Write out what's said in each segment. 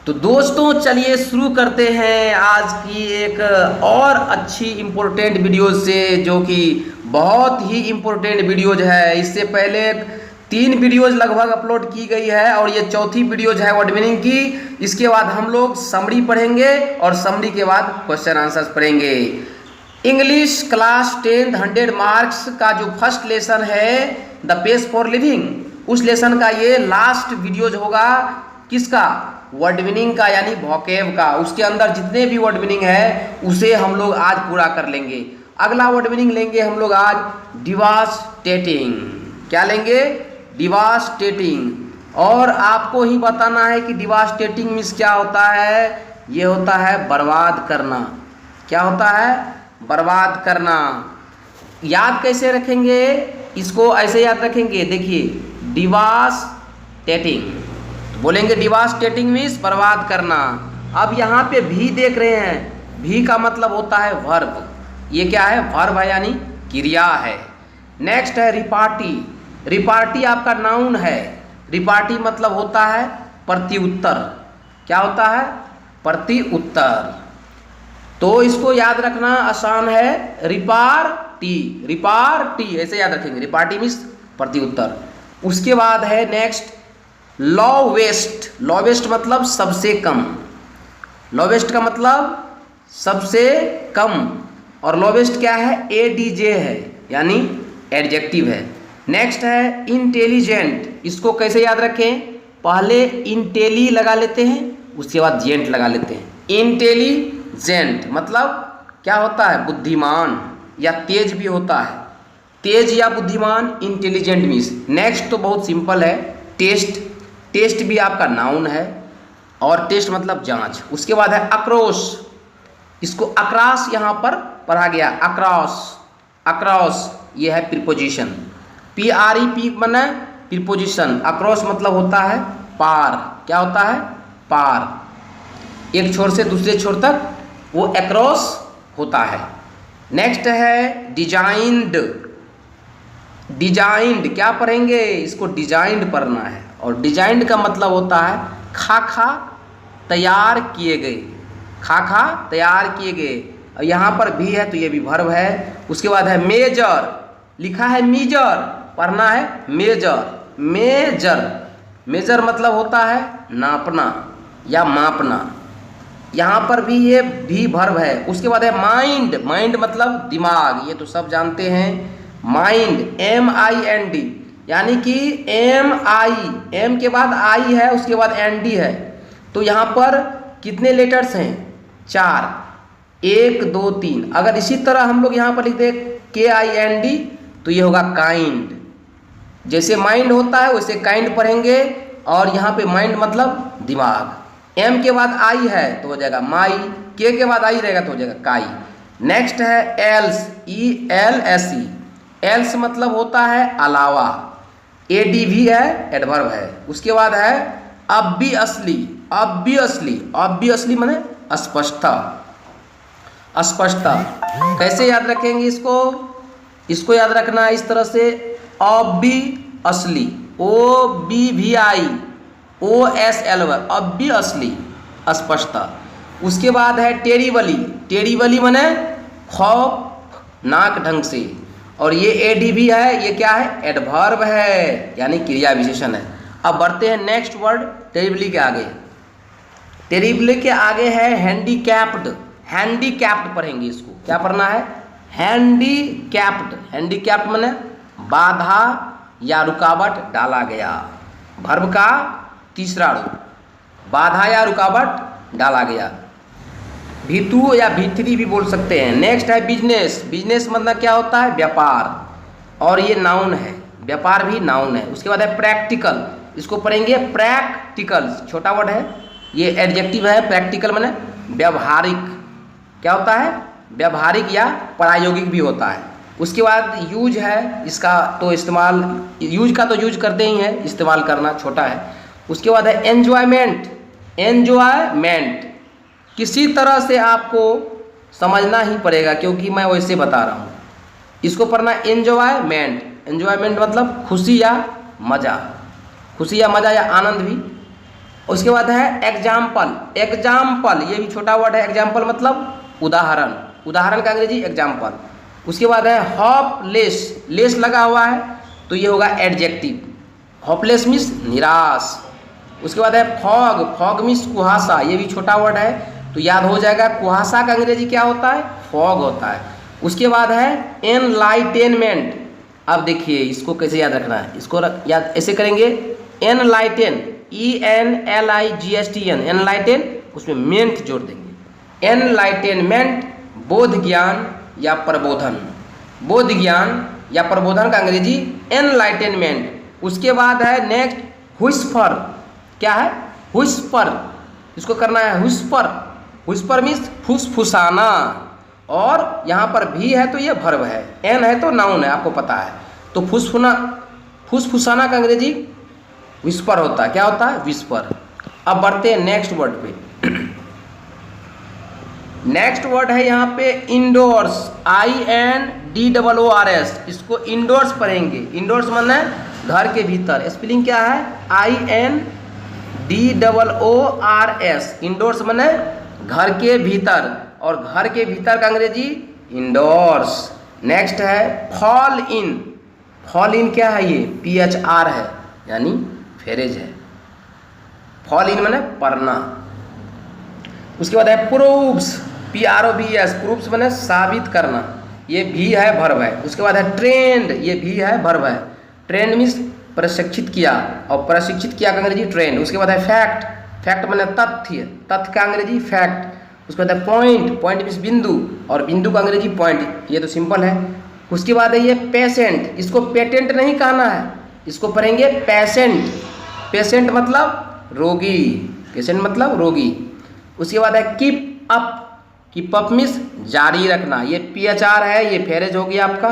तो दोस्तों चलिए शुरू करते हैं आज की एक और अच्छी इम्पोर्टेंट वीडियो से, जो कि बहुत ही इम्पोर्टेंट वीडियोज है। इससे पहले 3 वीडियोज लगभग अपलोड की गई है और ये चौथी वीडियोज है वर्ड मीनिंग की। इसके बाद हम लोग समरी पढ़ेंगे और समरी के बाद क्वेश्चन आंसर्स पढ़ेंगे। इंग्लिश क्लास 10 100 मार्क्स का जो फर्स्ट लेसन है द पेज फॉर लिविंग, उस लेसन का ये लास्ट वीडियोज होगा। किसका? वर्ड मीनिंग का, यानी वोकैब का। उसके अंदर जितने भी वर्ड मीनिंग है उसे हम लोग आज पूरा कर लेंगे। अगला वर्ड मीनिंग लेंगे हम लोग आज डिवास्टेटिंग। क्या लेंगे? डिवास्टेटिंग। और आपको ही बताना है कि डिवास्टेटिंग मीन्स क्या होता है। ये होता है बर्बाद करना। क्या होता है? बर्बाद करना। याद कैसे रखेंगे इसको? ऐसे याद रखेंगे, देखिए डिवास्टेटिंग बोलेंगे, डिवास्टेटिंग मीन्स बर्बाद करना। अब यहाँ पे भी देख रहे हैं, भी का मतलब होता है वर्ब। ये क्या है? वर्ब है, यानी क्रिया है। नेक्स्ट है रिपार्टी। रिपार्टी आपका नाउन है। रिपार्टी मतलब होता है प्रत्युत्तर। क्या होता है? प्रत्युत्तर। तो इसको याद रखना आसान है, रिपार्टी। रिपार्टी ऐसे याद रखेंगे, रिपार्टी मीन्स प्रत्युत्तर। उसके बाद है नेक्स्ट लोवेस्ट। लोवेस्ट मतलब सबसे कम। लोवेस्ट का मतलब सबसे कम। और लोवेस्ट क्या है? एडीजे है, यानी एडजेक्टिव है। नेक्स्ट है इंटेलिजेंट। इसको कैसे याद रखें? पहले इंटेली लगा लेते हैं, उसके बाद जेंट लगा लेते हैं। इंटेलिजेंट मतलब क्या होता है? बुद्धिमान या तेज भी होता है। तेज या बुद्धिमान, इंटेलिजेंट मीन्स। नेक्स्ट तो बहुत सिंपल है, टेस्ट। टेस्ट भी आपका नाउन है और टेस्ट मतलब जांच। उसके बाद है अक्रॉस। इसको अक्रॉस यहाँ पर पढ़ा गया, अक्रॉस। अक्रॉस ये है प्रीपोजिशन। PREP माने प्रीपोजिशन। अक्रॉस मतलब होता है पार। क्या होता है? पार। एक छोर से दूसरे छोर तक वो अक्रॉस होता है। नेक्स्ट है डिजाइंड। डिजाइंड क्या पढ़ेंगे? इसको डिजाइंड पढ़ना है। और डिजाइंड का मतलब होता है खाका तैयार किए गए। खाका तैयार किए गए। और यहाँ पर भी है तो ये भी वर्ब है। उसके बाद है मेजर। लिखा है मीजर, पढ़ना है मेजर। मेजर। मेजर मतलब होता है नापना या मापना। यहाँ पर भी ये भी वर्ब है। उसके बाद है माइंड। माइंड मतलब दिमाग, ये तो सब जानते हैं। माइंड MIND, यानी कि एम के बाद आई है, उसके बाद ND है। तो यहाँ पर कितने लेटर्स हैं? 4, 1 2 3। अगर इसी तरह हम लोग यहाँ पर लिख दें KIND तो ये होगा काइंड। जैसे माइंड होता है वैसे काइंड पढ़ेंगे। और यहाँ पे माइंड मतलब दिमाग। M के बाद आई है तो हो जाएगा माई, K के बाद आई रहेगा तो हो जाएगा काई। नेक्स्ट है एल्स। ELSE। एल्स मतलब होता है अलावा। ADV है, एडवर्ब है। उसके बाद है ऑब्वियसली। ऑब्वियसली। ऑब्वियसली माने स्पष्टता। स्पष्टता कैसे याद रखेंगे इसको? इसको याद रखना इस तरह से, ऑब्वियसली, OBVIOSLY, ऑब्वियसली स्पष्टता। उसके बाद है टेरिबली। टेरिबली माने खौफनाक ढंग से। और ये ADV है, ये क्या है? एडवर्ब है, यानी क्रिया विशेषण है। अब बढ़ते हैं नेक्स्ट वर्ड टेरिबली के आगे। टेरिबली के आगे है हैंडीकैप्ड। हैंडीकैप्ड पढ़ेंगे इसको। क्या पढ़ना है? हैंडीकैप्ड। हैंडीकैप्ड माने बाधा या रुकावट डाला गया। वर्ब का तीसरा रूप, बाधा या रुकावट डाला गया। V2 या V3 भी बोल सकते हैं। नेक्स्ट है बिजनेस। बिजनेस मतलब क्या होता है? व्यापार। और ये नाउन है, व्यापार भी नाउन है। उसके बाद है प्रैक्टिकल। इसको पढ़ेंगे प्रैक्टिकल, छोटा वर्ड है, ये एडजेक्टिव है। प्रैक्टिकल माने व्यावहारिक। क्या होता है? व्यावहारिक या प्रायोगिक भी होता है। उसके बाद यूज है, इसका तो इस्तेमाल, यूज का तो यूज करते ही हैं, इस्तेमाल करना छोटा है। उसके बाद है एन्जॉयमेंट। एन्जॉयमेंट किसी तरह से आपको समझना ही पड़ेगा क्योंकि मैं वैसे बता रहा हूँ। इसको पढ़ना एन्जॉयमेंट। एन्जॉयमेंट मतलब खुशी या मज़ा। खुशी या मज़ा या आनंद भी उसके बाद है एग्जाम्पल, एग्जाम्पल ये भी छोटा वर्ड है, एग्जाम्पल मतलब उदाहरण, उदाहरण का अंग्रेजी एग्जाम्पल। उसके बाद है होपलेस, लेस लगा हुआ है तो ये होगा एडजेक्टिव, होपलेस मीन्स निराश। उसके बाद है फॉग, फॉग मीन्स कुहासा, ये भी छोटा वर्ड है तो याद हो जाएगा कुहासा का अंग्रेजी क्या होता है, फॉग होता है। उसके बाद है एनलाइटेनमेंट, अब देखिए इसको कैसे याद रखना है, इसको याद ऐसे करेंगे, एनलाइटेन ENLIGHTN, एनलाइटेन उसमें मेंट जोड़ देंगे, एनलाइटेनमेंट बोध ज्ञान या प्रबोधन, बोध ज्ञान या प्रबोधन का अंग्रेजी एनलाइटेनमेंट। उसके बाद है नेक्स्ट व्हिस्पर, क्या है व्हिस्पर, इसको करना है व्हिस्पर, व्हिस्पर मीन्स फुसफुसाना, और यहाँ पर भी है तो ये वर्ब है, एन है तो नाउन है आपको पता है, तो फुसफुसाना का अंग्रेजी विस्पर होता है, क्या होता है विस्पर। अब बढ़ते हैं नेक्स्ट वर्ड पे, नेक्स्ट वर्ड है यहाँ पे इंडोर्स, INDOORS, इसको इंडोर्स पढ़ेंगे, इंडोर्स माने घर के भीतर, स्पेलिंग क्या है INDOORS, इंडोर्स माने घर के भीतर, और घर के भीतर का अंग्रेजी इंडोर्स। नेक्स्ट है फॉल इन, फॉल इन क्या है, ये PHR है यानी फेरेज है, फॉल इन माने पढ़ना। उसके बाद है प्रूव्स, PROVS, प्रूव्स माने साबित करना, ये भी है वर्ब है। उसके बाद है ट्रेंड, ये भी है वर्ब है, ट्रेंड मीन्स प्रशिक्षित किया, और प्रशिक्षित किया का अंग्रेजी ट्रेंड। उसके बाद है फैक्ट, फैक्ट माने तथ्य, तथ्य का अंग्रेजी फैक्ट। उसके बाद है पॉइंट, पॉइंट मीन्स बिंदु, और बिंदु का अंग्रेजी पॉइंट, ये तो सिंपल है। उसके बाद है ये पेशेंट, इसको पेटेंट नहीं कहना है, इसको पढ़ेंगे पेशेंट, पेशेंट मतलब रोगी, पेशेंट मतलब रोगी। उसके बाद है keep up, keep up means जारी रखना, ये PHR है, ये फेरेज हो गया आपका,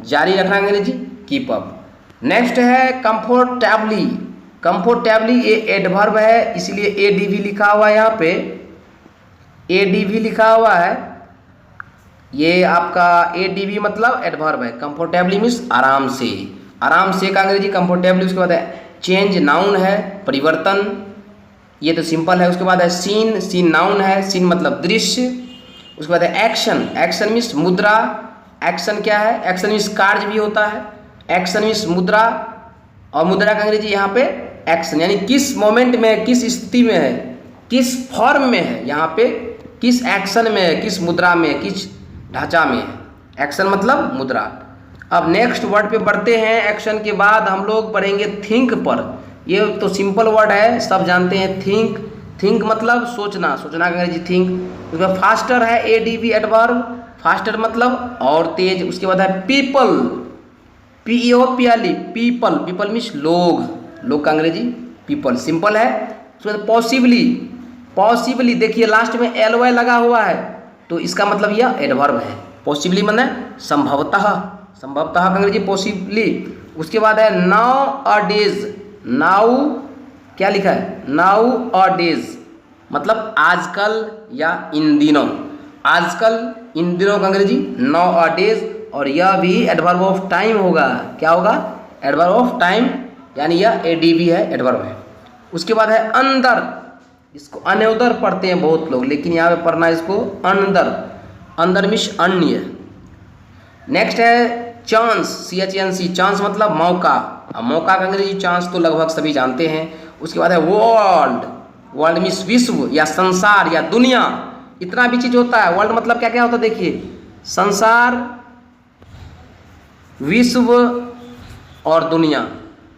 जारी रखना अंग्रेजी कीप अप। नेक्स्ट है कंफर्टेबली, कंफर्टेबली ये एडवर्ब है, इसलिए ADV लिखा हुआ है यहाँ पे, ADV लिखा हुआ है, ये आपका ADV मतलब एडवर्ब है, कंफर्टेबली मीन्स आराम से, आराम से का अंग्रेजी कंफर्टेबली। उसके बाद है चेंज, नाउन है परिवर्तन, ये तो सिंपल है। उसके बाद है सीन, सीन नाउन है, सीन मतलब दृश्य। उसके बाद है एक्शन, एक्शन मीन्स मुद्रा, एक्शन क्या है, एक्शन मीन्स कार्य भी होता है, एक्शन मीन्स मुद्रा, और मुद्रा का अंग्रेजी यहाँ पे एक्शन, यानी किस मोमेंट में, किस स्थिति में है, किस फॉर्म में है, यहाँ पे किस एक्शन में है, किस मुद्रा में, किस ढांचा में है, एक्शन मतलब मुद्रा। अब नेक्स्ट वर्ड पे बढ़ते हैं, एक्शन के बाद हम लोग पढ़ेंगे थिंक पर, ये तो सिंपल वर्ड है सब जानते हैं, थिंक, थिंक मतलब सोचना, सोचना का अंग्रेजी थिंक। उसके बाद फास्टर है ADV एडवर्ब, फास्टर मतलब और तेज। उसके बाद है people, PEOPLE, people, people means लोग, लोग का अंग्रेजी पीपल, सिंपल है। उसके बाद पॉसिबली, पॉसिबली देखिए लास्ट में LY लगा हुआ है तो इसका मतलब यह एडवर्ब है, पॉसिबली माने संभवतः, संभवतः का अंग्रेजी पॉसिबली। उसके बाद है नाउ अ डेज, नाउ क्या लिखा है, नाउ अ डेज मतलब आजकल या इन दिनों, आजकल इन दिनों का अंग्रेजी नाउ अ डेज, और यह भी एडवर्ब ऑफ टाइम होगा, क्या होगा एडवर्ब ऑफ टाइम, यानी यह ADV है, एडवर्ब है। उसके बाद है अंदर, इसको अनउदर पढ़ते हैं बहुत लोग, लेकिन यहाँ पे पढ़ना इसको अंदर, अंदर मीन्स अन्य। नेक्स्ट है चांस, CHANCE, चांस मतलब मौका, अब मौका का अंग्रेजी चांस तो लगभग सभी जानते हैं। उसके बाद है वर्ल्ड, वर्ल्ड मीन्स विश्व या संसार या दुनिया, इतना भी चीज होता है, वर्ल्ड मतलब क्या क्या होता है देखिए, संसार, विश्व और दुनिया,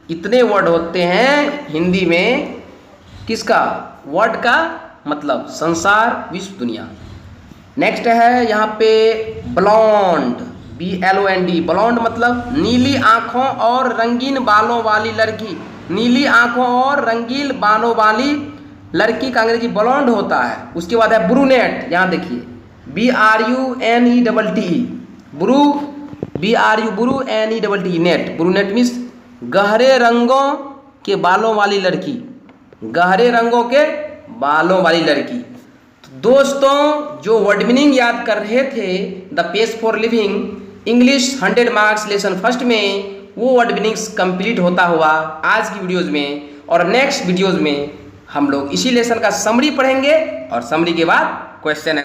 इतने वर्ड होते हैं हिंदी में, किसका, वर्ड का मतलब संसार, विश्व, दुनिया। नेक्स्ट है यहाँ पे ब्लॉन्ड, BLOND, ब्लॉन्ड मतलब नीली आँखों और रंगीन बालों वाली लड़की, नीली आँखों और रंगीन बालों वाली लड़की का अंग्रेजी ब्लॉन्ड होता है। उसके बाद है ब्रूनेट, यहाँ देखिए BRUNETTE, bru, BRUNETTE, net, brunette means गहरे रंगों के बालों वाली लड़की, गहरे रंगों के बालों वाली लड़की। तो दोस्तों जो वर्ड मीनिंग याद कर रहे थे the page for living English 100 marks lesson first में, वो वर्ड मीनिंग्स कंप्लीट होता हुआ आज की वीडियोज़ में, और नेक्स्ट वीडियोज़ में हम लोग इसी लेसन का समरी पढ़ेंगे और समरी के बाद क्वेश्चन